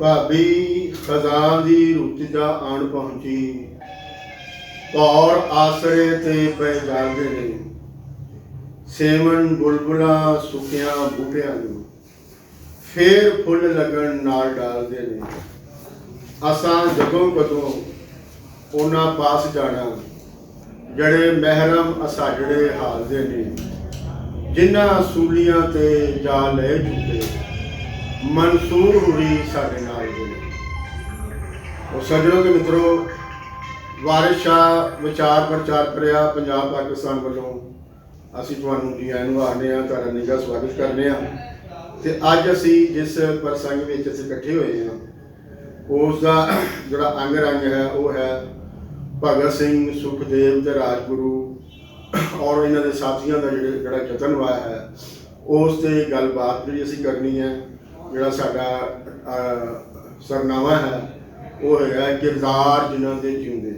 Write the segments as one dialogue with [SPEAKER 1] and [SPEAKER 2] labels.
[SPEAKER 1] भाभी खजां दी रुत जा आन पहुंची, कौर आसरे ते पे जागदे ने, सेवन बुलबुलां सुकियां बूटियां नूं फेर फुल लगन नाल डालदे ने। असां जदों कदों उन्हां पास जाना, जड़े महरम असाजड़े हालदे ने, जिन्हां सूलियां ते जा ले चुके मंसूर हुरी साडे नाल दे ने। और सज्जनों के मित्रों, वारिस शाह विचार प्रचार करिया पंजाब पाकिस्तान वालों असीं तुहानूं जी आइआं नूं आखदे हां, तुहाडा निੱਘਾ स्वागत करते हैं। तो अज असीं जिस प्रसंग में असीं इकट्ठे होए हैं उसका जोड़ा अंग रंग है वो है भगत सिंह, सुखदेव ते राजगुरु और इन्हां दे साथियों का जोड़ा जतन हुआ है उस ते गलबात जी असीं करनी है। जोड़ा साडा सरनामा है वो है किरदार जिन्हां दे जिउंदे।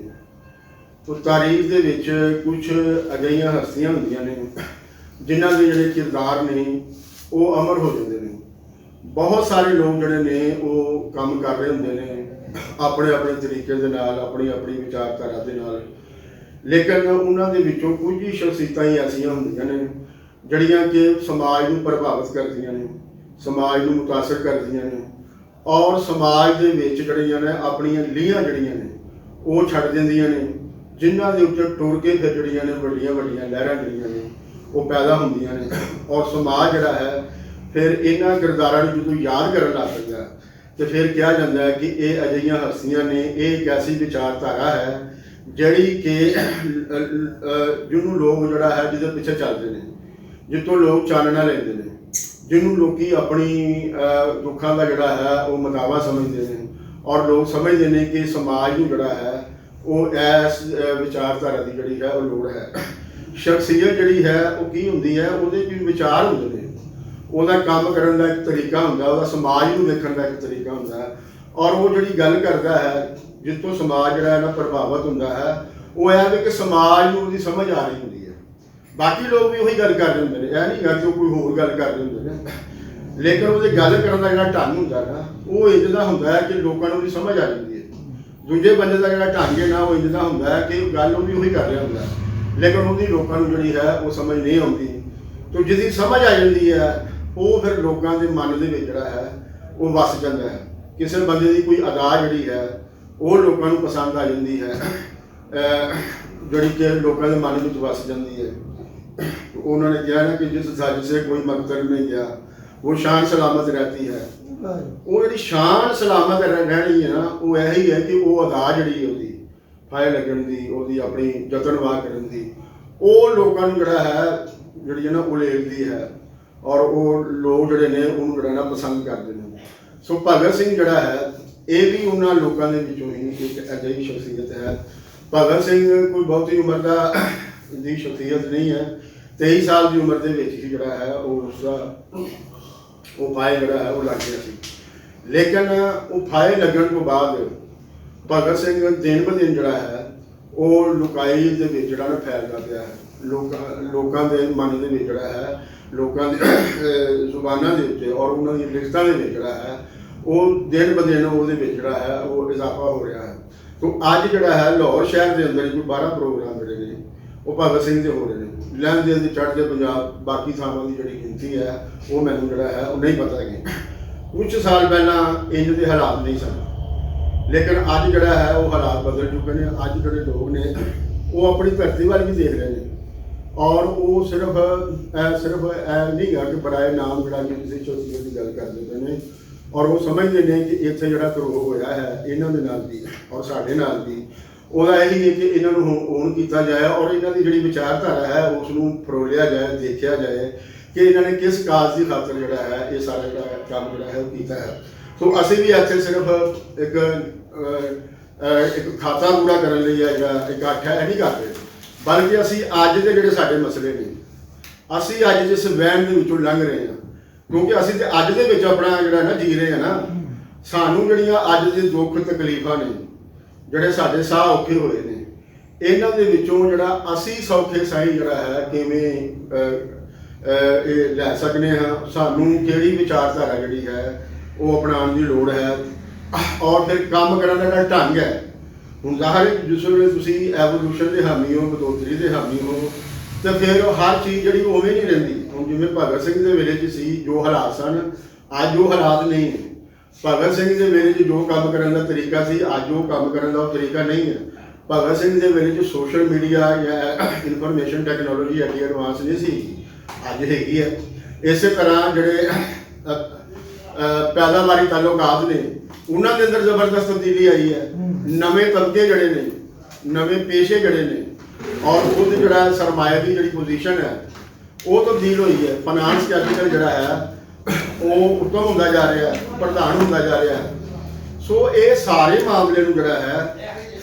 [SPEAKER 1] तो तारीख दे विच कुछ अजिहियां हस्तियां हुंदियां ने जिन्हां दे जिहड़े किरदार ने वो अमर हो जाते हैं। बहुत सारे लोग जिहड़े ने वो काम कर रहे हुंदे ने अपने अपने तरीके दे नाल, अपनी अपनी विचारधारा दे नाल, लेकिन उन्हां दे विचों कुछ ही शख्सियतां ही ऐसियां हुंदियां ने जिहड़ियां कि समाज नूं प्रभावित करदियां ने, समाज नूं मुतासर करदियां ने और समाज दे विच जिहड़ियां ने अपणियां लीहां जिहड़ियां ने वो छड्ड दिंदियां ने, जिन्हां दे उत्ते टुर के फिर जिहड़ियां ने वड्डियां वड्डियां लहरां जिहड़ियां ने वो पैदा होंदियां ने। और समाज जिहड़ा है फिर इन्हां किरदारां नूं जदों याद करन लग पैंदा तो फिर कहा जाता है कि ये अजिहियां हस्तियां ने, ये एक ऐसी विचारधारा है जिहड़ी कि जिन्होंने लोग जिहड़ा है जिहदे पिछे चलते हैं, जितों लोग चानना लेंदे ने, जिन्होंने लोग अपनी दुखों का जोड़ा है वो मदावा समझते हैं और लोग समझते हैं कि समाज को जोड़ा है वो इस विचारधारा की जी है वो लोड़ है। शख्सियत जी है वो की होंगी है, वो विचार होंगे ने, वह काम करने का एक तरीका होंगे, वह समाज को देखने का एक तरीका होंगे और वो जी गल करता है जितों समाज जो है ना प्रभावित होंगे है वो है कि समाज को समझ आ रही होंगी है। बाकी लोग भी वही गल कर रहे होंगे, यह नहीं है कि वो कोई होर गल कर रहे होंगे, लेकिन वो गल करने का जो ढंग होंगे ना वो इंज का होंगे कि लोगों को समझ आ जाती है। दूजे बंदे का जो ढंग है ना वो इंज का होंगे कि गल वो भी वही कर रहा होंगे, लेकिन वो लोगों को जी है वो समझ नहीं आती। तो जिसकी समझ आ जाती है वो फिर लोगों के मन के जोड़ा है वो वस जाता है। किसी बंदे की कोई अदा जी है वो लोगों को पसंद आ जाती है, जी कि लोगों के मन में वस जाती है। उन्होंने कहा ना कि जिस सज से कोई मकसद नहीं गया वो शान सलामत रहती है। वो जी शान सलामत रहनी है ना वो यही है कि वो अदा जी वो फाय लगन की वो अपनी जतनवाह करन की वो लोगों को जोड़ा है जी ना उलेलती है और वो लोग जोड़े ने उन्होंने जोड़ा ना पसंद करते हैं। सो भगत सिंह जोड़ा है ये भी उन्होंने लोगों के विचों ही एक अजिही शख्सियत है। भगत सिंह कोई बहुत ही उम्र का की शख्सियत नहीं है, 23 साल की उम्र के ही जोड़ा है उसका वो फाय जोड़ा है वो लग गया सी। लेकिन वो फाय लगन तो बाद भगत सिंह दिन ब दिन जोड़ा है वो लुकाई के जोड़ा ना फैलता पाया है। लोगों के मन के जोड़ा है लोगों के जुबानों के उत्ते और उन्होंने लिखतों के जोड़ा है वो दिन ब दिन वो जोड़ा है वो इजाफा हो रहा है। तो अज जोड़ा है लाहौर शहर के अंदर कोई 12 प्रोग्राम जोड़े ने वो भगत सिंह के हो रहे हैं। लहंदे चढ़ते पंजाब बाकी थावां की जी गिनती है वो मैनूं जोड़ा है वो नहीं पता कि कुछ साल पहला इंज के हालात नहीं सन, लेकिन अज जोड़ा है वो हालात बदल चुके हैं। अज जोड़े लोग ने वो अपनी धरती वाल भी देख रहे हैं और वो सिर्फ नहीं है कि बड़ाए नाम जोड़ा कि किसी शख्सियत की गल करते हैं और वो समझते हैं कि इत्थे जोड़ा धरोह होया है इन्हां दे नाल भी और साडे नाल भी ਉਹਦਾ यही है कि इन्हों ओन किया जाए और इन्हों की जी विचारधारा है उसनों फरोलिया जाए, देखा जाए कि इन्होंने किस काज की खातर जोड़ा है ये सारा जो काम जोड़ा है किया है। तो असी भी इतने सिर्फ एक खाता पूरा करने लिए इकट्ठ है नहीं करते, बल्कि असी अज के जोड़े साडे मसले ने असी अज जिस वहम के विचों लंघ रहे हैं, क्योंकि असी तो अज दे विच अपना जोड़ा ना जी रहे हैं ना। सानूं जिहड़ियां अज दे दुख तकलीफां ने जोड़े साडे साह औखे होए ने इन्हां दे विचों जोड़ा असी सौखे साई जोड़ा है किवें लै सकने हाँ। सानूं किहड़ी विचारधारा जिहड़ी है वो अपनाउण दी लोड़ है ਔਰ ਫਿਰ ਕੰਮ ਕਰਨ ਦਾ ਜਿਹੜਾ ਢੰਗ ਹੈ। ਹੁਣ ਜ਼ਾਹਰ ਹੈ ਜਿਸ ਵੇਲੇ ਤੁਸੀਂ ਐਵੋਲੂਸ਼ਨ ਦੇ ਹਾਮੀ ਹੋ, ਬਦੋਤਰੀ ਦੇ ਹਾਮੀ ਹੋ, ਤੇ ਫਿਰ ਹਰ ਚੀਜ਼ ਜਿਹੜੀ ਉਵੇਂ ਨਹੀਂ ਰਹਿੰਦੀ। ਹੁਣ ਜਿਵੇਂ ਭਗਤ ਸਿੰਘ ਦੇ ਵੇਲੇ 'ਚ ਸੀ ਜੋ ਹਾਲਾਤ ਸਨ, ਅੱਜ ਉਹ ਹਾਲਾਤ ਨਹੀਂ ਹੈ। ਭਗਤ ਸਿੰਘ ਦੇ ਵੇਲੇ 'ਚ ਜੋ ਕੰਮ ਕਰਨ ਦਾ ਤਰੀਕਾ ਸੀ, ਅੱਜ ਉਹ ਕੰਮ ਕਰਨ ਦਾ ਉਹ ਤਰੀਕਾ ਨਹੀਂ ਹੈ। ਭਗਤ ਸਿੰਘ ਦੇ ਵੇਲੇ 'ਚ ਸੋਸ਼ਲ ਮੀਡੀਆ ਜਾਂ ਇਨਫੋਰਮੇਸ਼ਨ ਟੈਕਨੋਲੋਜੀ ਐਡੀ ਐਡਵਾਂਸ ਨਹੀਂ ਸੀ, ਅੱਜ ਹੈਗੀ ਹੈ। ਇਸੇ ਤਰ੍ਹਾਂ ਜਿਹੜੇ ਪੈਦਾਵਾਰੀ ਤਾਲੁਕਾਤ ਨੇ ਉਹਨਾਂ ਦੇ ਅੰਦਰ ਜ਼ਬਰਦਸਤ ਤਬਦੀਲੀ ਆਈ ਹੈ। ਨਵੇਂ ਤਬਕੇ ਜਿਹੜੇ ਨੇ, ਨਵੇਂ ਪੇਸ਼ੇ ਜਿਹੜੇ ਨੇ, ਔਰ ਉਹਦੇ ਜਿਹੜਾ ਸਰਮਾਏ ਦੀ ਜਿਹੜੀ ਪੋਜੀਸ਼ਨ ਹੈ ਉਹ ਤਬਦੀਲ ਹੋਈ ਹੈ। ਫਾਈਨਾਂਸ ਕੈਪੀਟਲ ਜਿਹੜਾ ਹੈ ਉਹ ਉੱਤਮ ਹੁੰਦਾ ਜਾ ਰਿਹਾ, ਪ੍ਰਧਾਨ ਹੁੰਦਾ ਜਾ ਰਿਹਾ। ਸੋ ਇਹ ਸਾਰੇ ਮਾਮਲੇ ਨੂੰ ਜਿਹੜਾ ਹੈ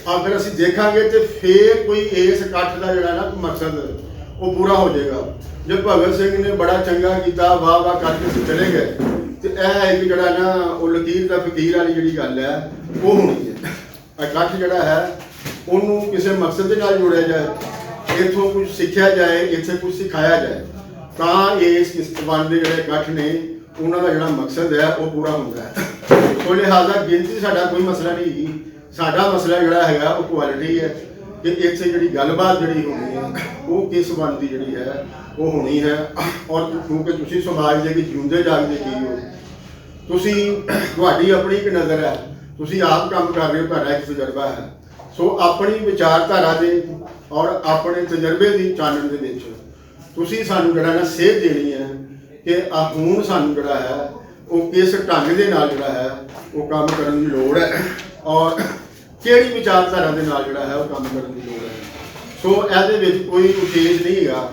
[SPEAKER 1] ਅਗਰ ਅਸੀਂ ਦੇਖਾਂਗੇ ਤੇ ਫਿਰ ਕੋਈ ਇਸ ਇਕੱਠ ਦਾ ਜਿਹੜਾ ਨਾ ਮਕਸਦ ਉਹ ਪੂਰਾ ਹੋ ਜਾਏਗਾ। ਜੇ ਭਗਤ ਸਿੰਘ ਨੇ ਬੜਾ ਚੰਗਾ ਕੀਤਾ, ਵਾਹ ਵਾਹ ਕਰਕੇ ਅਸੀਂ ਚਲੇ ਗਏ, ਤੇ ਇਹ ਇੱਕ ਜਿਹੜਾ ਨਾ ਉਹ ਲਕੀਰ ਦਾ ਫਕੀਰ ਵਾਲੀ ਜਿਹੜੀ ਗੱਲ ਹੈ ਉਹ ਹੋਣੀ ਹੈ। ਇਕੱਠ ਜਿਹੜਾ ਹੈ ਉਹਨੂੰ ਕਿਸੇ ਮਕਸਦ ਦੇ ਨਾਲ ਜੋੜਿਆ ਜਾਏ, ਇੱਥੋਂ ਕੁਝ ਸਿੱਖਿਆ ਜਾਏ, ਇੱਥੇ ਕੁਝ ਸਿਖਾਇਆ ਜਾਏ, ਤਾਂ ਇਸ ਵੰਡ ਦੇ ਜਿਹੜੇ ਇਕੱਠ ਨੇ ਉਹਨਾਂ ਦਾ ਜਿਹੜਾ ਮਕਸਦ ਹੈ ਉਹ ਪੂਰਾ ਹੁੰਦਾ ਹੈ। ਸੋ ਲਿਹਾਜ਼ਾ ਗਿਣਤੀ ਸਾਡਾ ਕੋਈ ਮਸਲਾ ਨਹੀਂ ਹੈਗੀ, ਸਾਡਾ ਮਸਲਾ ਜਿਹੜਾ ਹੈਗਾ ਉਹ ਕੁਆਲਿਟੀ ਹੈ ਕਿ ਇੱਥੇ ਜਿਹੜੀ ਗੱਲਬਾਤ ਜਿਹੜੀ ਹੋਣੀ ਹੈ ਉਹ ਕਿਸ ਵੰਡ ਦੀ ਜਿਹੜੀ ਹੈ ਉਹ ਹੋਣੀ ਹੈ। ਔਰ ਕਿਉਂਕਿ ਤੁਸੀਂ ਸਮਾਜ ਦੇ ਵਿੱਚ ਜਿਉਂਦੇ ਜਾਗਦੇ ਕੀ ਹੋ, ਤੁਸੀਂ ਤੁਹਾਡੀ ਆਪਣੀ ਇੱਕ ਨਜ਼ਰ ਹੈ, ਤੁਸੀਂ ਆਪ ਕੰਮ ਕਰ ਰਹੇ ਹੋ, ਤੁਹਾਡਾ ਇੱਕ ਤਜਰਬਾ ਹੈ। ਸੋ ਆਪਣੀ ਵਿਚਾਰਧਾਰਾ ਦੇ ਔਰ ਆਪਣੇ ਤਜਰਬੇ ਦੀ ਚਾਨਣ ਦੇ ਵਿੱਚ ਤੁਸੀਂ ਸਾਨੂੰ ਜਿਹੜਾ ਨਾ ਸੇਧ ਦੇਣੀ ਹੈ ਕਿ ਹੁਣ ਸਾਨੂੰ ਜਿਹੜਾ ਹੈ ਉਹ ਕਿਸ ਢੰਗ ਦੇ ਨਾਲ ਜਿਹੜਾ ਹੈ ਉਹ ਕੰਮ ਕਰਨ ਦੀ ਲੋੜ ਹੈ, ਔਰ ਕਿਹੜੀ ਵਿਚਾਰਧਾਰਾ ਦੇ ਨਾਲ ਜਿਹੜਾ ਹੈ ਉਹ ਕੰਮ ਕਰਨ ਦੀ ਲੋੜ ਹੈ। ਸੋ ਇਹਦੇ ਵਿੱਚ ਕੋਈ ਉਚੇਜ ਨਹੀਂ ਹੈਗਾ,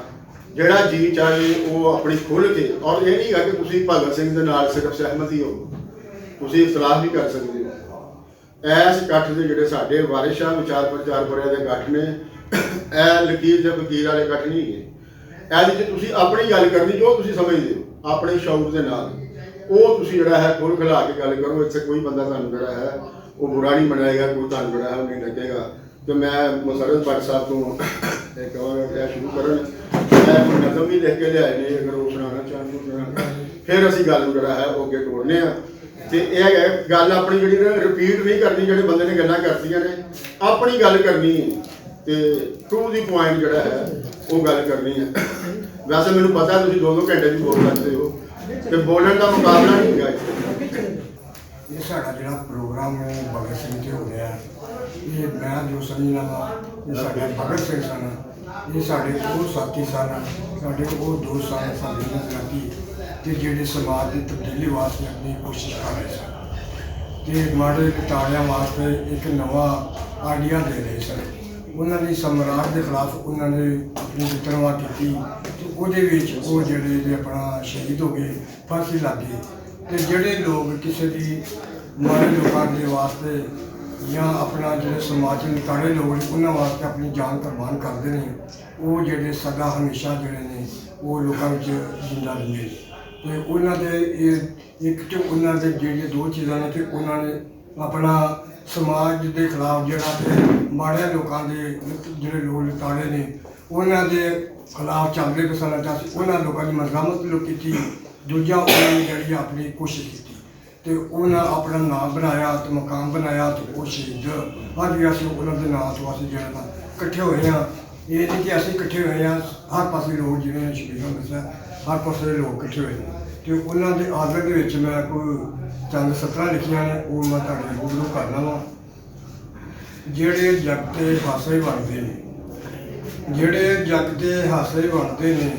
[SPEAKER 1] ਜਿਹੜਾ ਜੀ ਚਾਹੇ ਉਹ ਆਪਣੀ ਖੁੱਲ੍ਹ ਕੇ, ਔਰ ਇਹ ਨਹੀਂ ਹੈਗਾ ਕਿ ਤੁਸੀਂ ਭਗਤ ਸਿੰਘ ਦੇ ਨਾਲ ਸਿਰਫ ਸਹਿਮਤੀ ਹੋ, ਤੁਸੀਂ ਇਖਤਲਾਫ ਵੀ ਕਰ ਸਕਦੇ ਹੋ। ਇਸ ਇਕੱਠ ਦੇ ਜਿਹੜੇ ਸਾਡੇ ਵਾਰਿਸ਼ਾਂ ਵਿਚਾਰ ਪ੍ਰਚਾਰ ਬਰਿਆ ਦੇ ਇਕੱਠ ਨੇ, ਇਹ ਲਕੀਰ ਜਾਂ ਫਕੀਰ ਵਾਲੇ ਇਕੱਠ ਨਹੀਂ ਹੈਗੇ। ਇਹਦੇ 'ਚ ਤੁਸੀਂ ਆਪਣੀ ਗੱਲ ਕਰਨੀ ਜੋ ਤੁਸੀਂ ਸਮਝਦੇ ਹੋ ਆਪਣੇ ਸ਼ੌਕ ਦੇ ਨਾਲ, ਉਹ ਤੁਸੀਂ ਜਿਹੜਾ ਹੈ ਖੁੱਲ੍ਹ ਖਿਲਾ ਕੇ ਗੱਲ ਕਰੋ। ਇੱਥੇ ਕੋਈ ਬੰਦਾ ਤੁਹਾਨੂੰ ਜਿਹੜਾ ਹੈ ਉਹ ਬੁਰਾ ਨਹੀਂ ਬਣਾਏਗਾ, ਕੋਈ ਤੁਹਾਨੂੰ ਜਿਹੜਾ ਹੈ ਉਹ ਨਹੀਂ ਲੱਗੇਗਾ ਕਿ ਮੈਂ ਮੁਸਰਤ ਭੱਟ ਸਾਹਿਬ ਤੋਂ ਇਹ ਕਹਾਂਗਾ ਇਹ ਸ਼ੁਰੂ ਕਰਨ, ਮੈਂ ਨਜ਼ਮ ਵੀ ਲਿਖ ਕੇ ਲਿਆਏ ਨੇ, ਅਗਰ ਉਹ ਸੁਣਾਉਣਾ ਚਾਹੁੰਦੇ ਫਿਰ ਅਸੀਂ ਗੱਲ ਨੂੰ ਜਿਹੜਾ ਹੈ ਉਹ ਅੱਗੇ ਤੋੜਨੇ ਆ। ਤੇ ਇਹ ਹੈ ਗੱਲ ਆਪਣੀ ਜਿਹੜੀ ਨਾ ਰਿਪੀਟ ਨਹੀਂ ਕਰਨੀ, ਜਿਹੜੇ ਬੰਦੇ ਨੇ ਗੱਲਾਂ ਕਰਦੀਆਂ ਨੇ ਆਪਣੀ ਗੱਲ ਕਰਨੀ ਹੈ ਤੇ ਟੂ ਦੀ ਪੁਆਇੰਟ ਜਿਹੜਾ ਹੈ ਉਹ ਗੱਲ ਕਰਨੀ ਹੈ। ਵੈਸੇ ਮੈਨੂੰ ਪਤਾ ਤੁਸੀਂ 2-2 ਘੰਟੇ ਵੀ ਬੋਲ ਸਕਦੇ ਹੋ ਤੇ ਬੋਲਣ ਦਾ ਮੁਕਾਬਲਾ ਨਹੀਂ ਹੈਗਾ।
[SPEAKER 2] ਇਹ ਸਾਡਾ ਜਿਹੜਾ ਪ੍ਰੋਗਰਾਮ ਹੈ ਭਗਤ ਸਿੰਘ 'ਤੇ ਹੋ ਰਿਹਾ, ਇਹ ਮੈਂ ਜੋ ਸਮਝਦਾ ਵਾ ਇਹ ਸਾਡੇ ਭਗਤ ਸਿੰਘ ਸਨ, ਇਹ ਸਾਡੇ ਉਹ ਸਾਥੀ ਸਨ, ਸਾਡੇ ਉਹ ਦੋਸਤ ਸਨ, ਸਾਡੇ ਨਜ਼ਰਾਤੀ ਤੇ ਜਿਹੜੇ ਸਮਾਜ ਦੀ ਤਬਦੀਲੀ ਵਾਸਤੇ ਆਪਣੀ ਕੋਸ਼ਿਸ਼ ਕਰ ਰਹੇ ਸਨ ਤੇ ਮਾੜੇ ਘਟਾਲਿਆਂ ਵਾਸਤੇ ਇੱਕ ਨਵਾਂ ਆਈਡੀਆ ਦੇ ਰਹੇ ਸਨ। ਉਹਨਾਂ ਨੇ ਸਮਰਾਟ ਦੇ ਖਿਲਾਫ ਉਹਨਾਂ ਨੇ ਆਪਣੀ ਵਿਤਰਵਾ ਕੀਤੀ ਤੇ ਉਹਦੇ ਵਿੱਚ ਉਹ ਜਿਹੜੇ ਆਪਣਾ ਸ਼ਹੀਦ ਹੋ ਗਏ, ਫਾਂਸੀ ਲੱਗ ਗਈ। ਤੇ ਜਿਹੜੇ ਲੋਕ ਕਿਸੇ ਦੀ ਮਾੜੇ ਲੋਕਾਂ ਦੇ ਵਾਸਤੇ ਜਾਂ ਆਪਣਾ ਜਿਹੜੇ ਸਮਾਜ ਦੇ ਨਿਤਾੜੇ ਲੋਕ ਨੇ ਉਹਨਾਂ ਵਾਸਤੇ ਆਪਣੀ ਜਾਨ ਕੁਰਬਾਨ ਕਰਦੇ ਨੇ, ਉਹ ਜਿਹੜੇ ਸਦਾ ਹਮੇਸ਼ਾ ਜਿਹੜੇ ਨੇ ਉਹ ਲੋਕਾਂ ਵਿੱਚ ਜਿੰਦਾ ਰਹਿੰਦੇ। ਤੇ ਉਹਨਾਂ ਦੇ ਇਹ ਇੱਕ ਤੇ ਉਹਨਾਂ ਦੇ ਜਿਹੜੀਆਂ 2 ਚੀਜ਼ਾਂ ਨੇ ਕਿ ਉਹਨਾਂ ਨੇ ਆਪਣਾ ਸਮਾਜ ਦੇ ਖਿਲਾਫ ਜਿਹੜਾ ਤੇ ਮਾੜੇ ਲੋਕਾਂ ਦੇ ਜਿਹੜੇ ਲੋਕ ਨਿਤਾੜੇ ਨੇ ਉਹਨਾਂ ਦੇ ਖਿਲਾਫ ਚੱਲਦੇ ਕਿਸਾਨਾਂ ਦਾ ਉਹਨਾਂ ਲੋਕਾਂ ਦੀ ਮਜ਼ਮਤ ਕੀਤੀ। ਦੂਜਾ ਉਹਨਾਂ ਨੇ ਜਿਹੜੀ ਆਪਣੀ ਕੋਸ਼ਿਸ਼ ਕੀਤੀ ਤੇ ਉਹਨਾਂ ਆਪਣਾ ਨਾਮ ਬਣਾਇਆ ਤੇ ਮਕਾਮ ਬਣਾਇਆ ਤੇ ਉਹ ਸ਼ਹੀਦ ਅੱਜ ਵੀ ਅਸੀਂ ਉਹਨਾਂ ਦੇ ਨਾਂ ਤੋਂ ਅਸੀਂ ਜਿਹੜਾ ਇਕੱਠੇ ਹੋਏ ਹਾਂ। ਇਹ ਨਹੀਂ ਕਿ ਅਸੀਂ ਇਕੱਠੇ ਹੋਏ ਹਾਂ, ਹਰ ਪਾਸੇ ਲੋਕ ਜਿਹੜੇ ਸ਼ਹੀਦ ਹੁੰਦੇ ਸਨ, ਹਰ ਪਾਸੇ ਦੇ ਲੋਕ ਇਕੱਠੇ ਹੋਏ ਨੇ ਤੇ ਉਹਨਾਂ ਦੇ ਆਦਰ ਦੇ ਵਿੱਚ ਮੈਂ ਕੋਈ ਚੰਦ ਸਤਰਾਂ ਲਿਖੀਆਂ ਨੇ, ਉਹ ਮੈਂ ਤੁਹਾਡੇ ਗੁਰੂ ਕਰਨਾ ਵਾ। ਜਿਹੜੇ ਜਗ ਤੇ ਹਾਸੇ ਬਣਦੇ ਨੇ, ਜਿਹੜੇ ਜਗ ਤੇ ਹਾਸੇ ਬਣਦੇ ਨੇ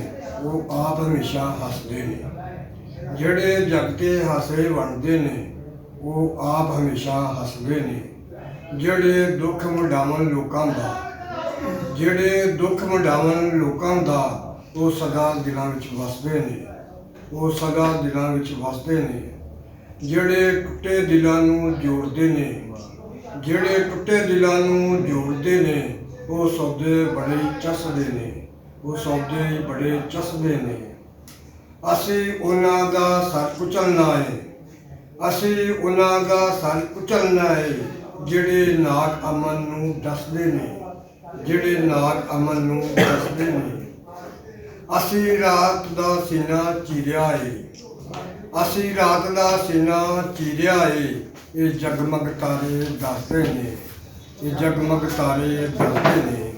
[SPEAKER 2] ਉਹ ਆਪ ਹਮੇਸ਼ਾ ਹੱਸਦੇ ਨੇ। ਜਿਹੜੇ ਜਗ ਤੇ ਹਾਸੇ ਬਣਦੇ ਨੇ ਉਹ ਆਪ ਹਮੇਸ਼ਾ ਹੱਸਦੇ ਨੇ। ਜਿਹੜੇ ਦੁੱਖ ਵੰਡਾਵਣ ਲੋਕਾਂ ਦਾ, ਜਿਹੜੇ ਦੁੱਖ ਵੰਡਾਵਣ ਲੋਕਾਂ ਦਾ ਉਹ ਸਦਾ ਦਿਲਾਂ ਵਿੱਚ ਵਸਦੇ ਨੇ, ਉਹ ਸਦਾ ਦਿਲਾਂ ਵਿੱਚ ਵਸਦੇ ਨੇ। ਜਿਹੜੇ ਟੁੱਟੇ ਦਿਲਾਂ ਨੂੰ ਜੋੜਦੇ ਨੇ, ਜਿਹੜੇ ਟੁੱਟੇ ਦਿਲਾਂ ਨੂੰ ਜੋੜਦੇ ਨੇ ਉਹ ਸੌਦੇ ਬੜੇ ਚਸਦੇ ਨੇ, ਉਹ ਸੌਦੇ ਬੜੇ ਚਸਦੇ ਨੇ। ਅਸੀਂ ਉਹਨਾਂ ਦਾ ਸਰ ਕੁਚਲਣਾ ਹੈ, ਅਸੀਂ ਉਹਨਾਂ ਦਾ ਸਰ ਕੁਚਲਣਾ ਹੈ ਜਿਹੜੇ ਨਾਗ ਅਮਨ ਨੂੰ ਦੱਸਦੇ ਨੇ, ਜਿਹੜੇ ਨਾਗ ਅਮਨ ਨੂੰ ਦੱਸਦੇ ਨੇ। ਅਸੀਂ ਰਾਤ ਦਾ ਸੀਨਾ ਚੀਰਿਆ ਏ, ਅਸੀਂ ਰਾਤ ਦਾ ਸੀਨਾ ਚੀਰਿਆ ਏ ਇਹ ਜਗਮਗ ਤਾਰੇ ਦੱਸਦੇ ਨੇ, ਇਹ ਜਗਮਗ ਤਾਰੇ ਦੱਸਦੇ ਨੇ।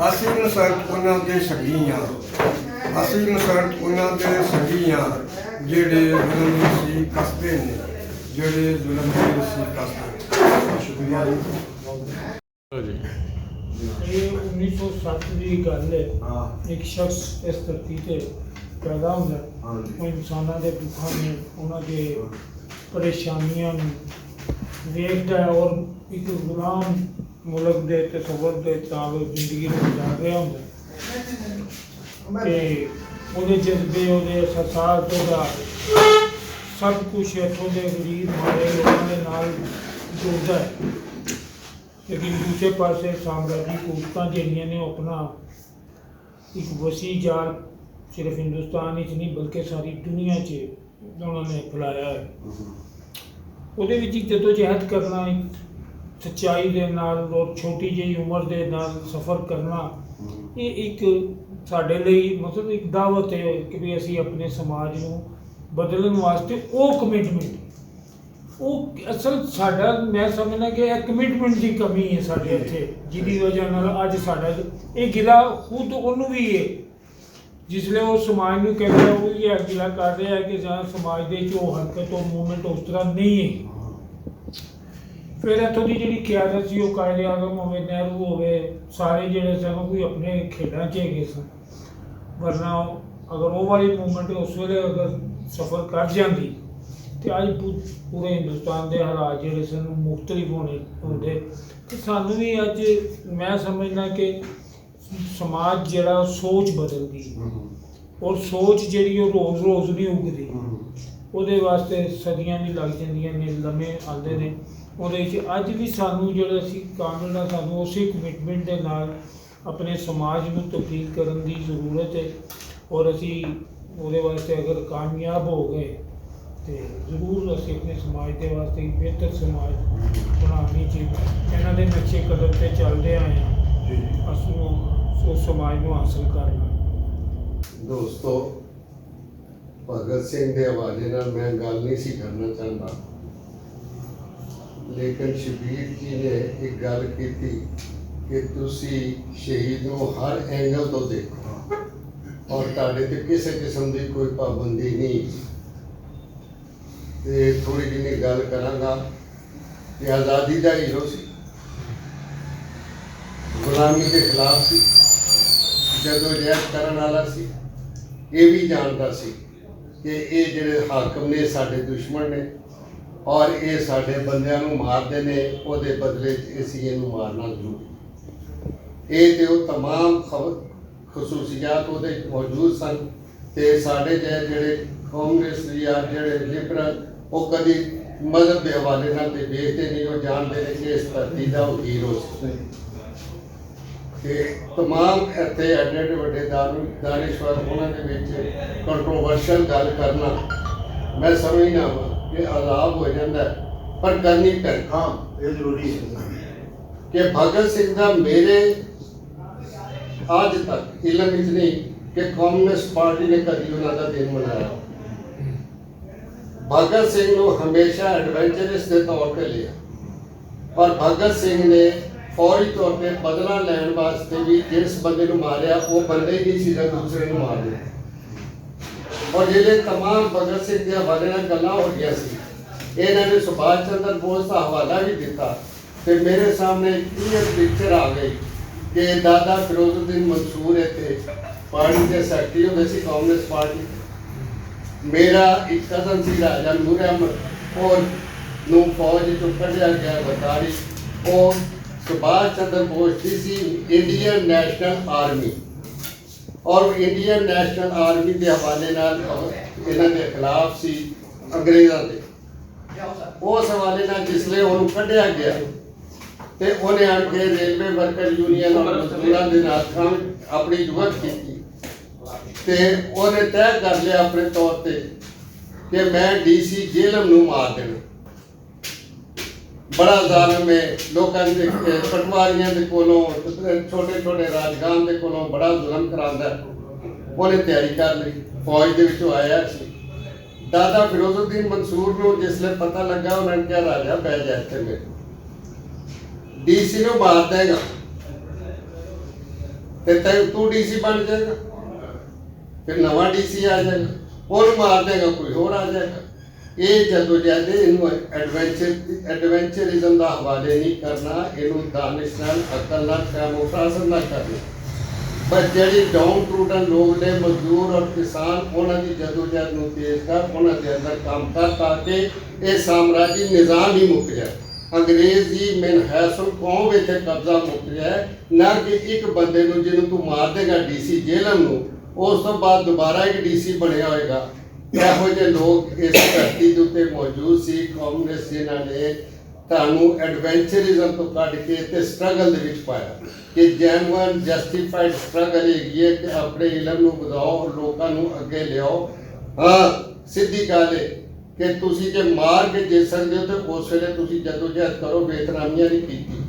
[SPEAKER 2] ਅਸੀਂ ਨਸਰਤ ਉਹਨਾਂ ਦੇ ਸਗੀ ਹਾਂ, ਅਸੀਂ ਨਸਰਤ ਉਹਨਾਂ ਦੇ ਸਗੀ ਹਾਂ ਜਿਹੜੇ ਜ਼ੁਲਮ ਦੀ ਸੀ ਕੱਸਦੇ ਨੇ, ਜਿਹੜੇ ਜ਼ੁਲਮ ਦੀ ਸੀ ਕੱਸਦੇ। ਸ਼ੁਕਰੀਆ ਜੀ।
[SPEAKER 3] ਇਹ 1907 ਦੀ ਗੱਲ ਹੈ। ਇੱਕ ਸ਼ਖਸ ਇਸ ਧਰਤੀ ਤੇ ਪੈਦਾ ਹੁੰਦਾ, ਉਹ ਇਨਸਾਨਾਂ ਦੇ ਦੁੱਖਾਂ ਨੂੰ, ਉਹਨਾਂ ਦੇ ਪਰੇਸ਼ਾਨੀਆਂ ਨੂੰ ਵੇਖਦਾ ਹੈ ਔਰ ਇੱਕ ਗੁਲਾਮ ਮੁਲਕ ਦੇ ਤਸੱਵੁਰ ਦੇ ਤਾਬ ਜ਼ਿੰਦਗੀ ਨੂੰ ਗੁਜ਼ਾਰ ਰਿਹਾ ਹੁੰਦਾ ਤੇ ਉਹਦੇ ਜਜ਼ਬੇ, ਉਹਦੇ ਅਹਿਸਾਸਾਤ, ਉਹਦਾ ਸਭ ਕੁਛ ਇੱਥੋਂ ਦੇ ਗਰੀਬ ਮਾੜੇ ਲੋਕਾਂ ਦੇ ਨਾਲ ਜੁੜਦਾ ਹੈ। ਲੇਕਿਨ ਦੂਜੇ ਪਾਸੇ ਸਾਮਰਾਜੀ ਕੂਦਤਾਂ ਜਿਹੜੀਆਂ ਨੇ ਉਹ ਆਪਣਾ ਇੱਕ ਵਸੀ ਜਾਲ ਸਿਰਫ ਹਿੰਦੁਸਤਾਨ ਵਿੱਚ ਨਹੀਂ ਬਲਕਿ ਸਾਰੀ ਦੁਨੀਆ 'ਚ ਉਹਨਾਂ ਨੇ ਫੈਲਾਇਆ ਹੈ। ਉਹਦੇ ਵਿੱਚ ਇੱਕ ਜਦੋਜਹਿਦ ਕਰਨਾ, ਇੱਕ ਸੱਚਾਈ ਦੇ ਨਾਲ ਔਰ ਛੋਟੀ ਜਿਹੀ ਉਮਰ ਦੇ ਨਾਲ ਸਫ਼ਰ ਕਰਨਾ, ਇਹ ਇੱਕ ਸਾਡੇ ਲਈ ਮਤਲਬ ਇੱਕ ਦਾਵਤ ਹੈ ਕਿ ਵੀ ਅਸੀਂ ਆਪਣੇ ਸਮਾਜ ਨੂੰ ਬਦਲਣ ਵਾਸਤੇ ਉਹ ਕਮਿਟਮੈਂਟ, ਉਹ ਅਸਲ ਸਾਡਾ ਮੈਂ ਸਮਝਦਾ ਕਿ ਇਹ ਕਮਿਟਮੈਂਟ ਦੀ ਕਮੀ ਹੈ ਸਾਡੇ ਇੱਥੇ, ਜਿਹਦੀ ਵਜ੍ਹਾ ਨਾਲ ਅੱਜ ਸਾਡਾ ਇਹ ਗਿਲਾ ਖੁਦ ਉਹਨੂੰ ਵੀ ਹੈ ਜਿਸਲੇ ਉਹ ਸਮਾਜ ਨੂੰ ਕਹਿੰਦਾ ਉਹ ਇਹ ਗਿਲਾ ਕਰ ਰਿਹਾ ਹੈ ਕਿ ਜਾਂ ਸਮਾਜ ਦੇ 'ਚ ਉਹ ਹਰਕਤ, ਉਹ ਮੂਵਮੈਂਟ ਉਸ ਤਰ੍ਹਾਂ ਨਹੀਂ ਹੈ। ਫਿਰ ਇੱਥੋਂ ਦੀ ਜਿਹੜੀ ਕਿਆਦਤ ਸੀ, ਉਹ ਕਾਇਦੇ ਆਜ਼ਮ ਹੋਵੇ, ਨਹਿਰੂ ਹੋਵੇ, ਸਾਰੇ ਜਿਹੜੇ ਸਨ ਉਹ ਵੀ ਆਪਣੇ ਖੇਡਾਂ 'ਚ ਹੈਗੇ ਸਨ। ਵਰਨਾ ਅਗਰ ਉਹ ਵਾਲੀ ਮੂਵਮੈਂਟ ਉਸ ਵੇਲੇ ਅਗਰ ਸਫ਼ਰ ਕਰ ਜਾਂਦੀ ਤੇ ਅੱਜ ਪੂਰੇ ਹਿੰਦੁਸਤਾਨ ਦੇ ਹਾਲਾਤ ਜਿਹੜੇ ਸਨ ਮੁਖਤਲਿਫ ਹੁੰਦੇ ਤੇ ਸਾਨੂੰ ਵੀ ਅੱਜ ਮੈਂ ਸਮਝਦਾ ਕਿ ਸਮਾਜ ਜਿਹੜਾ ਸੋਚ ਬਦਲ ਗਈ ਔਰ ਸੋਚ ਜਿਹੜੀ ਉਹ ਰੋਜ਼ ਰੋਜ਼ ਨਹੀਂ ਉਗਦੀ। ਉਹਦੇ ਵਾਸਤੇ ਸਦੀਆਂ ਵੀ ਲੱਗ ਜਾਂਦੀਆਂ ਨੇ, ਲੰਮੇ ਆਉਂਦੇ ਨੇ। ਉਹਦੇ 'ਚ ਅੱਜ ਵੀ ਸਾਨੂੰ ਜਿਹੜਾ ਅਸੀਂ ਕਾਮਿਲ ਆ, ਸਾਨੂੰ ਉਸੇ ਕਮਿਟਮੈਂਟ ਦੇ ਨਾਲ ਆਪਣੇ ਸਮਾਜ ਨੂੰ ਤਬਦੀਲ ਕਰਨ ਦੀ ਜ਼ਰੂਰਤ ਹੈ ਔਰ ਅਸੀਂ ਉਹਦੇ ਵਾਸਤੇ ਅਗਰ ਕਾਮਯਾਬ ਹੋ ਗਏ ਤੇ ਜ਼ਰੂਰ ਅਸੀਂ ਆਪਣੇ ਸਮਾਜ ਦੇ ਵਾਸਤੇ ਇੱਕ ਬਿਹਤਰ ਸਮਾਜ ਬਣਾਉਣੀ ਚਾਹੀਦੀ। ਇਹਨਾਂ ਦੇ ਨਕਸ਼ੇ ਕਦਮ 'ਤੇ ਚੱਲਦੇ ਆਏ ਹਾਂ, ਅਸੀਂ ਉਸ ਸਮਾਜ ਨੂੰ ਹਾਸਲ ਕਰਨਾ।
[SPEAKER 4] ਦੋਸਤੋ, ਭਗਤ ਸਿੰਘ ਦੇ ਹਵਾਲੇ ਨਾਲ ਮੈਂ ਗੱਲ ਨਹੀਂ ਸੀ ਕਰਨਾ ਚਾਹੁੰਦਾ, ਲੇਕਿਨ ਸ਼ਬੀਰ ਜੀ ਨੇ ਇੱਕ ਗੱਲ ਕੀਤੀ ਕਿ ਤੁਸੀਂ ਸ਼ਹੀਦ ਨੂੰ ਹਰ ਐਂਗਲ ਤੋਂ ਦੇਖੋ ਔਰ ਤੁਹਾਡੇ ਤੇ ਕਿਸੇ ਕਿਸਮ ਦੀ ਕੋਈ ਪਾਬੰਦੀ ਨਹੀਂ। ਤੇ ਥੋੜੀ ਜਿਹੀ ਗੱਲ ਕਰਾਂਗਾ ਕਿ ਆਜ਼ਾਦੀ ਦਾ ਹੀਰੋ ਸੀ, ਗੁਲਾਮੀ ਦੇ ਖਿਲਾਫ ਸੀ, ਜਦੋਜਹਿਦ ਕਰਨ ਵਾਲਾ ਸੀ। ਇਹ ਵੀ ਜਾਣਦਾ ਸੀ ਕਿ ਇਹ ਜਿਹੜੇ ਹਾਕਮ ਨੇ ਸਾਡੇ ਦੁਸ਼ਮਣ ਨੇ ਔਰ ਇਹ ਸਾਡੇ ਬੰਦਿਆਂ ਨੂੰ ਮਾਰਦੇ ਨੇ, ਉਹਦੇ ਬਦਲੇ 'ਚ ਅਸੀਂ ਇਹਨੂੰ ਮਾਰਨਾ ਜ਼ਰੂਰੀ। ਇਹ ਤੇ ਉਹ ਤਮਾਮ ਖਸੂਸੀਆਤ ਉਹਦੇ ਮੌਜੂਦ ਸਨ ਤੇ ਸਾਡੇ ਜਿਹੜੇ ਕਾਂਗਰਸ ਜਾਂ ਜਿਹੜੇ ਲਿਬਰਲ ਉਹ ਕਦੀ ਮਜ਼ਹਬ ਦੇ ਹਵਾਲੇ ਨਾਲ ਤੇ ਵੇਖਦੇ ਨਹੀਂ, ਉਹ ਜਾਣਦੇ ਨੇ ਕਿ ਇਸ ਧਰਤੀ ਦਾ ਉਹ ਹੀਰੋ ਸੀ। ਤੇ ਤਮਾਮ ਇੱਥੇ ਐਡੇ ਵੱਡੇ ਦਾਨਿਸ਼ਵਰ ਉਹਨਾਂ ਦੇ ਵਿੱਚ ਕੰਟਰੋਵਰਸ਼ਲ ਗੱਲ ਕਰਨਾ ਮੈਂ ਸਮਝਦਾ ਕਿ ਅਜ਼ਾਬ ਹੋ ਜਾਂਦਾ, ਪਰ ਕਰਨੀ ਪੈਂਦੀ।
[SPEAKER 1] ਹਾਂ, ਇਹ ਜ਼ਰੂਰੀ ਹੈ
[SPEAKER 4] ਕਿ ਭਗਤ ਸਿੰਘ ਦਾ ਮੇਰੇ ਅੱਜ ਤੱਕ ਇਲਮ ਵਿੱਚ ਨਹੀਂ ਕਿ ਕਮਿਊਨਿਸਟ ਪਾਰਟੀ ਨੇ ਕਦੀ ਉਹਨਾਂ ਦਾ ਦਿਨ ਮਨਾਇਆ। ਭਗਤ ਸਿੰਘ ਨੂੰ ਹਮੇਸ਼ਾ ਐਡਵੈਂਚਰਸ ਦੇ ਤੌਰ ਤੇ ਲਿਆ, ਪਰ ਭਗਤ ਸਿੰਘ ਨੇ ਫੌਰੀ ਤੌਰ ਤੇ ਬਦਲਾ ਲੈਣ ਵਾਸਤੇ ਵੀ ਜਿਸ ਬੰਦੇ ਨੂੰ ਮਾਰਿਆ ਉਹ ਬੰਦੇ ਹੀ ਨਹੀਂ ਸੀ ਜਿਹੜਾ ਦੂਸਰੇ ਨੂੰ ਮਾਰ ਦਿਆ। ਔਰ ਜਿਹੜੇ ਤਮਾਮ ਭਗਤ ਸਿੰਘ ਦੇ ਹਵਾਲੇ ਨਾਲ ਗੱਲਾਂ ਹੋ ਗਈਆਂ ਸੀ, ਇਹਨਾਂ ਨੇ ਸੁਭਾਸ਼ ਚੰਦਰ ਬੋਸ ਦਾ ਹਵਾਲਾ ਵੀ ਦਿੱਤਾ ਤੇ ਮੇਰੇ ਸਾਹਮਣੇ ਕਲੀਅਰ ਪਿਕਚਰ ਆ ਗਈ ਕਿ ਦਾਦਾ ਫਿਰੋਜ਼ਉদ্দিন ਮਨਸੂਰ ਇੱਥੇ ਪਾਰਟੀ ਦੇ ਸੈਕਟਰੀ ਹੁੰਦੇ ਸੀ ਕਾਂਗਰਸ ਪਾਰਟੀ। ਮੇਰਾ ਇੱਕ ਕਜ਼ਨ ਸੀ ਰਾਜਾ ਨੂਰ ਅਹਿਮਦ, ਔਰ ਨੂੰ ਫੌਜ ਚੋਂ ਕੱਢਿਆ ਗਿਆ ਬਤਾਰੀ। ਉਹ ਸੁਭਾਸ਼ ਚੰਦਰ ਬੋਸ ਦੀ ਸੀ ਇੰਡੀਅਨ ਨੈਸ਼ਨਲ ਆਰਮੀ, ਔਰ ਇੰਡੀਅਨ ਨੈਸ਼ਨਲ ਆਰਮੀ ਦੇ ਹਵਾਲੇ ਨਾਲ ਇਹਨਾਂ ਦੇ ਖਿਲਾਫ ਸੀ ਅੰਗਰੇਜ਼ਾਂ ਦੇ। ਉਸ ਹਵਾਲੇ ਨਾਲ ਜਿਸਲੇ ਉਹਨੂੰ ਕੱਢਿਆ ਗਿਆ ਤੇ ਉਹਨੇ ਆਣ ਕੇ ਰੇਲਵੇ ਵਰਕਰ ਯੂਨੀਅਨ ਔਰ ਮਜ਼ਦੂਰਾਂ ਦੇ ਨਾਲ ਆਪਣੀ ਜੁਗਤ ਕੀਤੀ ਤੇ ਉਹਨੇ ਤੈਅ ਕਰ ਲਿਆ ਆਪਣੇ ਤੌਰ ਤੇ ਕਿ ਮੈਂ ਡੀਸੀ ਜੇਲਮ ਨੂੰ ਮਾਰ ਦੇਣਾ। ਬੜਾ ਜ਼ਾਲਮ ਹੈ, ਲੋਕਾਂ ਦੇ ਪਟਵਾਰੀਆਂ ਦੇ ਕੋਲੋਂ, ਛੋਟੇ ਛੋਟੇ ਰਾਜਗਾਨ ਦੇ ਕੋਲੋਂ ਬੜਾ ਜ਼ੁਲਮ ਕਰਾਉਂਦਾ। ਉਹਨੇ ਤਿਆਰੀ ਕਰ ਲਈ, ਫੌਜ ਦੇ ਵਿੱਚੋਂ ਆਇਆ ਸੀ, दादा फिरोजुद्दीन मंसूर ਨੂੰ ਜਿਸਲੇ ਪਤਾ ਲੱਗਾ ਉਹਨਾਂ ਨੇ ਕਿਹਾ ਰਾਜਾ ਬਹਿ ਜਾ ਇੱਥੇ ਮੇਰੇ ਡੀਸੀ ਨੂੰ ਮਾਰ ਦੇਗਾ ਤੇ ਤੂੰ ਡੀਸੀ ਬਣ ਜਾਏਗਾ ਫਿਰ ਨਵਾਂ ਡੀਸੀ ਆ ਜਾਏਗਾ ਉਹਨੂੰ ਮਾਰ ਦੇਗਾ ਕੋਈ ਹੋਰ ਆ ਜਾਏਗਾ ਇਹ ਜਦੋਂ ਜਦ ਇਹਨੂੰ ਐਡਵੈਂਚਰਿਜ਼ਮ ਦਾ ਹਵਾਲੇ ਨਹੀਂ ਕਰਨਾ ਇਹਨੂੰ ਦਾਨਿਸ਼ ਨਾਲ ਅਕਲ ਨਾਲ ਕਾਮੋਫਰਾਜ਼ਨ ਨਾਲ ਕਰਨਾ ਪਰ ਜਿਹੜੀ ਡਾਊਨ ਟਰੂਡਨ ਲੋਕ ਨੇ ਮਜ਼ਦੂਰ ਔਰ ਕਿਸਾਨ ਉਹਨਾਂ ਦੀ ਜਦੋਜਹਿਦ ਨੂੰ ਤੇਜ਼ ਕਰ ਉਹਨਾਂ ਦੇ ਅੰਦਰ ਕੰਮ ਕਰ ਤਾਂ ਕਿ ਇਹ ਸਾਮਰਾਜੀ ਨਿਜ਼ਾਮ ਹੀ ਮੁੱਕ ਜਾਏ ਅੰਗਰੇਜ਼ੀ ਮਨਹਸਲ ਕੌਮ ਵਿੱਚ ਕਬਜ਼ਾ ਮੁੱਕ ਜਾਏ ਨਾ ਕਿ ਇੱਕ ਬੰਦੇ ਨੂੰ ਜਿਹਨੂੰ ਤੂੰ ਮਾਰ ਦੇਗਾ ਡੀਸੀ ਜੇਲ੍ਹ ਨੂੰ ਉਸ ਤੋਂ ਬਾਅਦ ਦੁਬਾਰਾ ਇੱਕ ਡੀਸੀ ਬਣਿਆ ਹੋਏਗਾ ਇਹੋ ਜਿਹੇ ਲੋਕ ਇਸ ਧਰਤੀ ਦੇ ਉੱਤੇ ਮੌਜੂਦ ਸੀ ਕਾਂਗਰਸ ਜਿਨ੍ਹਾਂ ਨੇ ਤੁਹਾਨੂੰ ਐਡਵੈਂਚਰਿਜ਼ਮ ਤੋਂ ਕੱਢ ਕੇ ਤੇ ਸਟਰਗਲ ਦੇ ਵਿੱਚ ਪਾਇਆ ਕਿ ਜੈਨੂਅਨ ਜਸਟੀਫਾਈਡ ਸਟਰਗਲ ਹੈਗੀ ਹੈ ਕਿ ਆਪਣੇ ਇਲਮ ਨੂੰ ਵਧਾਓ ਔਰ ਲੋਕਾਂ ਨੂੰ ਅੱਗੇ ਲਿਆਓ ਹਾਂ ਸਿੱਧੀ ਗੱਲ ਹੈ ਕਿ ਤੁਸੀਂ ਜੇ ਮਾਰ ਕੇ ਜੇ ਸਕਦੇ ਹੋ ਤੇ ਉਸ ਵੇਲੇ ਤੁਸੀਂ ਜਦੋਜਹਿਦ ਕਰੋ ਬੇਤਰਾਮੀਆਂ ਨਹੀਂ ਕੀਤੀ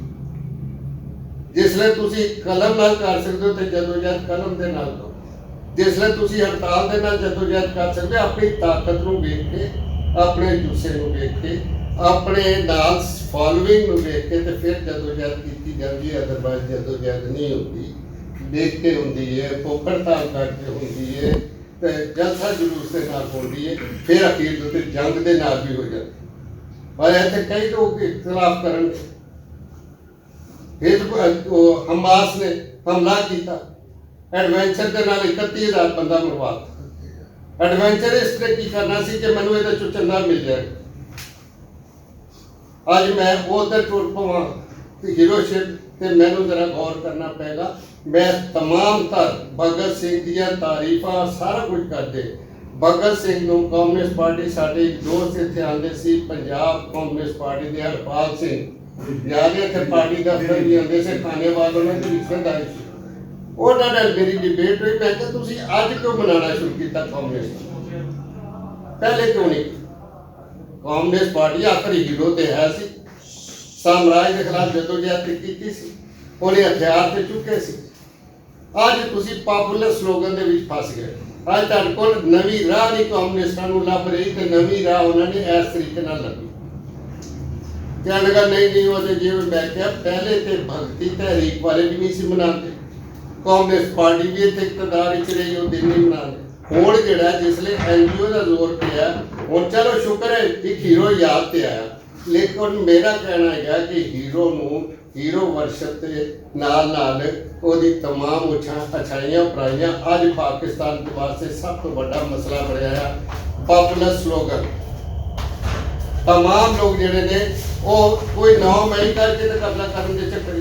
[SPEAKER 4] ਜਿਸਲੇ ਤੁਸੀਂ ਕਲਮ ਨਾਲ ਕਰ ਸਕਦੇ ਹੋ ਤੇ ਜਦੋਜਹਿਦ ਕਲਮ ਦੇ ਨਾਲ ਕਰੋ ਜਿਸਲੇ ਤੁਸੀਂ ਹੜਤਾਲ ਦੇ ਨਾਲ ਜਦੋਜਹਿਦ ਕਰ ਸਕਦੇ ਆਪਣੀ ਤਾਕਤ ਨੂੰ ਵੇਖ ਕੇ ਆਪਣੇ ਜੁੱਸੇ ਨੂੰ ਵੇਖ ਕੇ ਆਪਣੇ ਨਾਲ ਫਾਲੋਇੰਗ ਨੂੰ ਵੇਖ ਕੇ ਤੇ ਫਿਰ ਜਦੋਜਹਿਦ ਕੀਤੀ ਜਾਂਦੀ ਹੈ ਅਦਰਵਾਇਜ਼ ਜਦੋਜਹਿਦ ਨਹੀਂ ਹੁੰਦੀ ਦੇਖ ਕੇ ਹੁੰਦੀ ਹੈ ਪੋਕੜਤਾਲ ਕਰਕੇ ਹੁੰਦੀ ਹੈ ਤੇ ਜਲਸਾ ਜਲੂਸ ਦੇ ਨਾਲ ਹੁੰਦੀ ਹੈ ਫਿਰ ਅਖੀਰ ਦੇ ਉੱਤੇ ਜੰਗ ਦੇ ਨਾਲ ਵੀ ਹੋ ਜਾਂਦੀ ਪਰ ਇੱਥੇ ਕਈ ਲੋਕ ਇਖਤਲਾਫ ਕਰਨਗੇ ਫਿਰ ਹਮਾਸ ਨੇ ਹਮਲਾ ਕੀਤਾ ਐਡਵੈਂਚਰ ਦੇ ਨਾਲ 31,000 ਬੰਦਾ ਮਰਵਾਤਾ ਐਡਵੈਂਚਰ ਇਸ ਨੇ ਕੀ ਕਰਨਾ ਸੀ ਕਿ ਮੈਨੂੰ ਇਹਦੇ ਚੋਂ ਚੰਗਾ ਮਿਲ ਜਾਏ ਅੱਜ ਮੈਂ ਉਧਰ ਟੁਰ ਪਵਾਂ ਤੇ ਹੀਰੋਸ਼ਿਪ ਤੇ ਮੈਨੂੰ ਜ਼ਰਾ ਗੌਰ ਕਰਨਾ ਪਏਗਾ ਮੈਂ तमाम तर भगत सिंह ਦੀਆਂ ਤਾਰੀਫਾਂ ਸਾਰਾ ਕੁਝ ਕਰਦੇ ਭਗਤ ਸਿੰਘ ਨੂੰ ਕਾਂਗਰਸ ਪਾਰਟੀ ਸਾਡੇ ਇੱਕ ਦੋਸਤ ਇੱਥੇ ਆਉਂਦੇ ਸੀ ਪੰਜਾਬ ਕਾਂਗਰਸ ਪਾਰਟੀ ਦੇ ਹਰਪਾਲ ਸਿੰਘ ਯਾਦ ਹੈ ਕਿ ਪਾਰਟੀ ਦਾ ਫਿਰ ਵੀ ਆਉਂਦੇ ਸੀ ਖਾਣੇ ਵਾਲੋਂ ਨੇ ਵੀ ਰਿਸ਼ਤੇਦਾਰੀ ਸੀ ਉਹਨਾਂ ਨਾਲ ਮੇਰੀ ਡਿਬੇਟ ਹੋਈ ਮੈਂ ਕਿਹਾ ਤੁਸੀਂ ਅੱਜ ਕਿਉਂ ਮਨਾਉਣਾ ਸ਼ੁਰੂ ਕੀਤਾ ਕਾਂਗਰਸ ਪਹਿਲੇ ਕਿਉਂ ਨਹੀਂ ਕਾਂਗਰਸ ਪਾਰਟੀ ਆਖਰੀ ਹੀਰੋ ਤੇ ਹੈ ਸੀ ਸਾਮਰਾਜ ਦੇ ਖਿਲਾਫ ਜਦੋਜਹਿਦ ਕੀਤੀ ਸੀ ਉਹਨੇ ਹਥਿਆਰ ਤੇ ਚੁੱਕੇ ਸੀ ਅੱਜ ਤੁਸੀਂ ਪਾਪੂਲਰ ਸਲੋਗਨ ਦੇ ਵਿੱਚ ਫਸ ਗਏ ਅੱਜ ਤੁਹਾਡੇ ਕੋਲ ਨਵੀਂ ਰਾਹ ਨਹੀਂ ਕਮਿਊਨਿਸਟਾਂ ਨੂੰ ਲੱਭ ਰਹੀ ਤੇ ਨਵੀਂ ਰਾਹ ਉਹਨਾਂ ਨੇ ਇਸ ਤਰੀਕੇ ਨਾਲ ਲੱਭੀ ਕਹਿਣ ਲੱਗਾ ਨਹੀਂ ਉਹਦੇ ਜਿਵੇਂ ਮੈਂ ਕਿਹਾ ਪਹਿਲੇ ਤੇ ਭਗਤੀ ਤਹਿਰੀਕ ਵਾਲੇ ਵੀ ਨਹੀਂ ਸੀ ਮਨਾਉਂਦੇ ਕਾਂਗਰਸ ਪਾਰਟੀ ਵੀ ਇੱਥੇ ਇਕਤਦਾਰ ਵਿੱਚ ਰਹੀ ਉਹ ਦਿਨ ਨਹੀਂ ਮਨਾਉਂਦੇ ਹੁਣ ਜਿਹੜਾ ਜਿਸਲੇ ਐਨਜੀਓ ਦਾ ਜ਼ੋਰ ਪਿਆ ਹੁਣ ਚਲੋ ਸ਼ੁਕਰ ਹੈ ਇੱਕ ਹੀਰੋ ਯਾਦ ਤੇ ਆਇਆ ਲੇਕਿਨ ਮੇਰਾ ਕਹਿਣਾ ਹੈਗਾ ਕਿ ਹੀਰੋ ਨੂੰ ਹੀਰੋ ਵਰਸ਼ਿਪ ਦੇ ਨਾਲ ਨਾਲ ਉਹਦੀ तमाम ਅਛਾਈਆਂ ਪ੍ਰਾਈਆਂ ਅੱਜ ਪਾਕਿਸਤਾਨ ਦੇ ਵਾਸਤੇ ਸਭ ਤੋਂ ਵੱਡਾ ਮਸਲਾ ਬਣਿਆ ਹੈ ਪਾਪੂਲਰ ਸਲੋਗਨ तमाम ਲੋਕ ਜਿਹੜੇ ਨੇ ਉਹ ਕੋਈ ਨਾ ਮੈਂ ਕਰਕੇ ਤੇ ਕਬਜ਼ਾ ਕਰਨ ਦੇ ਚੱਕਰ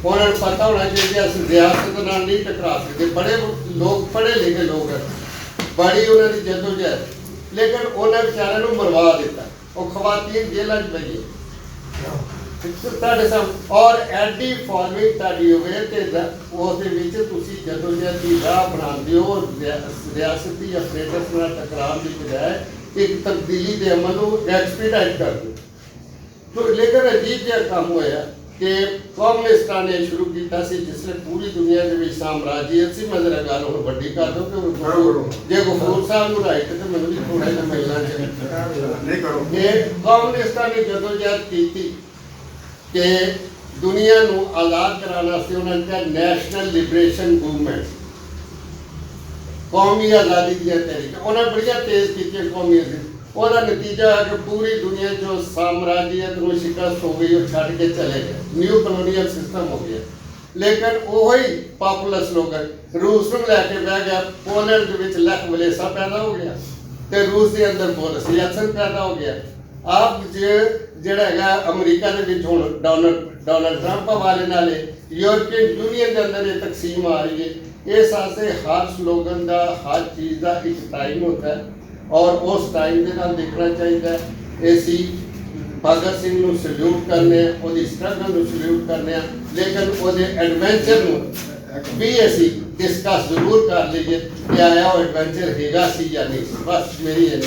[SPEAKER 4] ਉਹਨਾਂ ਨੂੰ ਪਤਾ ਹੋਣਾ ਚਾਹੀਦਾ ਅਸੀਂ ਰਿਆਸਤ ਨਾਲ ਨਹੀਂ ਟਕਰਾ ਸਕਦੇ ਬੜੇ ਲੋਕ ਪੜ੍ਹੇ ਲਿਖੇ ਲੋਕ ਹਨ ਬੜੀ ਉਹਨਾਂ ਦੀ ਜਦੋਜਹਿਦ ਲੇਕਿਨ ਉਹਨਾਂ ਵਿਚਾਰਿਆਂ ਨੂੰ ਮਰਵਾ ਦਿੱਤਾ ਉਹ ਖਵਾਤੀਨ ਜੇਲ੍ਹਾਂ 'ਚ ਪਈਏ ਤੁਹਾਡੇ ਸਾਹਮਣੇ ਔਰ ਐਡੀ ਫਾਰਮਿੰਗ ਤੁਹਾਡੀ ਹੋਵੇ ਤੇ ਉਸ ਦੇ ਵਿੱਚ ਤੁਸੀਂ ਜਦੋਜਹਿਦ ਦੀ ਰਾਹ ਬਣਾਉਂਦੇ ਹੋ ਰਿਆਸਤੀ ਅਪਰੇਟਰਸ ਨਾਲ ਟਕਰਾਉਣ ਦੀ ਬਜਾਏ ਇੱਕ ਤਬਦੀਲੀ ਦੇ ਅਮਲ ਨੂੰ ਐਕਸਪੀਡਾਈਟ ਕਰਦੇ ਹੋ ਲੇਕਿਨ ਅਜੀਬ ਜਿਹਾ ਕੰਮ ਹੋਇਆ ਕਿ ਕਮਿਊਨਿਸਟਾਂ ਨੇ ਸ਼ੁਰੂ ਕੀਤਾ ਸੀ ਜਿਸਨੇ ਪੂਰੀ ਦੁਨੀਆ ਦੇ ਵਿੱਚ ਸਾਮਰਾਜੀਅਤ ਸੀ ਮੈਂ ਜ਼ਰਾ ਗੱਲ ਹੁਣ ਵੱਡੀ ਕਰ ਦਊਂ ਕਿ ਜੇ ਗਫੂਰ ਸਾਹਿਬ ਨੂੰ ਰਾਈਟ ਤੇ ਮੈਨੂੰ ਵੀ ਥੋੜਾ ਜਿਹਾ ਮਿਲਣਾ ਚਾਹੀਦਾ
[SPEAKER 1] ਨਹੀਂ ਕਰੋ
[SPEAKER 4] ਕਿ ਕਮਿਊਨਿਸਟਾਂ ਨੇ ਜਦੋਜਹਿਦ ਕੀਤੀ ਕਿ ਦੁਨੀਆ ਨੂੰ ਆਜ਼ਾਦ ਕਰਾਉਣ ਵਾਸਤੇ ਉਹਨਾਂ ਨੇ ਕਿਹਾ ਨੈਸ਼ਨਲ ਲਿਬਰੇਸ਼ਨ ਮੂਵਮੈਂਟ ਕੌਮੀ ਆਜ਼ਾਦੀ ਦੀਆਂ ਤਹਿਰੀਕਾਂ ਉਹਨਾਂ ਬੜੀਆਂ ਤੇਜ਼ ਕੀਤੀਆਂ ਕੌਮੀ ਉਹਦਾ ਨਤੀਜਾ ਹੈ ਕਿ ਪੂਰੀ ਦੁਨੀਆ 'ਚੋਂ ਸਾਮਰਾਜੀਅਤ ਨੂੰ ਸ਼ਿਕਸਤ ਹੋ ਗਈ ਉਹ ਛੱਡ ਕੇ ਚਲੇ ਗਏ ਨਿਊ ਕਲੋਨੀਅਲ ਸਿਸਟਮ ਹੋ ਗਿਆ ਲੇਕਿਨ ਉਹੀ ਪਾਪੂਲਰ ਸਲੋਗਨ ਰੂਸ ਨੂੰ ਲੈ ਕੇ ਬਹਿ ਗਿਆ ਪੋਲੈਂਡ ਦੇ ਵਿੱਚ ਲੱਖ ਵਲੇਸਾ ਪੈਦਾ ਹੋ ਗਿਆ ਤੇ ਰੂਸ ਦੇ ਅੰਦਰ ਬੋਰਿਸ ਯੈਲਤਸਿਨ ਪੈਦਾ ਹੋ ਗਿਆ ਆਪ ਜਿਹੜਾ ਹੈਗਾ ਅਮਰੀਕਾ ਦੇ ਵਿੱਚ ਹੁਣ ਡੋਨਲਡ ਟਰੰਪ ਵਾਲੇ ਨਾਲੇ ਯੂਰਪੀਅਨ ਯੂਨੀਅਨ ਦੇ ਅੰਦਰ ਇਹ ਤਕਸੀਮ ਆ ਰਹੀ ਹੈ ਇਸ ਵਾਸਤੇ ਹਰ ਸਲੋਗਨ ਦਾ ਹਰ ਚੀਜ਼ ਦਾ ਇੱਕ ਟਾਈਮ ਹੁੰਦਾ ਹੈ ਔਰ ਉਸ ਟਾਈਮ ਦੇ ਨਾਲ ਦੇਖਣਾ ਚਾਹੀਦਾ ਹੈ ਅਸੀਂ ਭਗਤ ਸਿੰਘ ਨੂੰ ਸਲੂਟ ਕਰਨੇ ਉਹਦੀ ਸਟਰਗਲ ਨੂੰ ਸਲੂਟ ਕਰਨੇ ਲੇਕਿਨ ਉਹਦੇ ਐਡਵੈਂਚਰ ਨੂੰ ਵੀ ਅਸੀਂ ਡਿਸਕਸ ਜ਼ਰੂਰ ਕਰ ਲਈਏ ਕਿ ਆਇਆ ਉਹ ਐਡਵੈਂਚਰ ਹੈਗਾ ਸੀ ਜਾਂ ਨਹੀਂ ਬਸ ਮੇਰੀ ਇਹ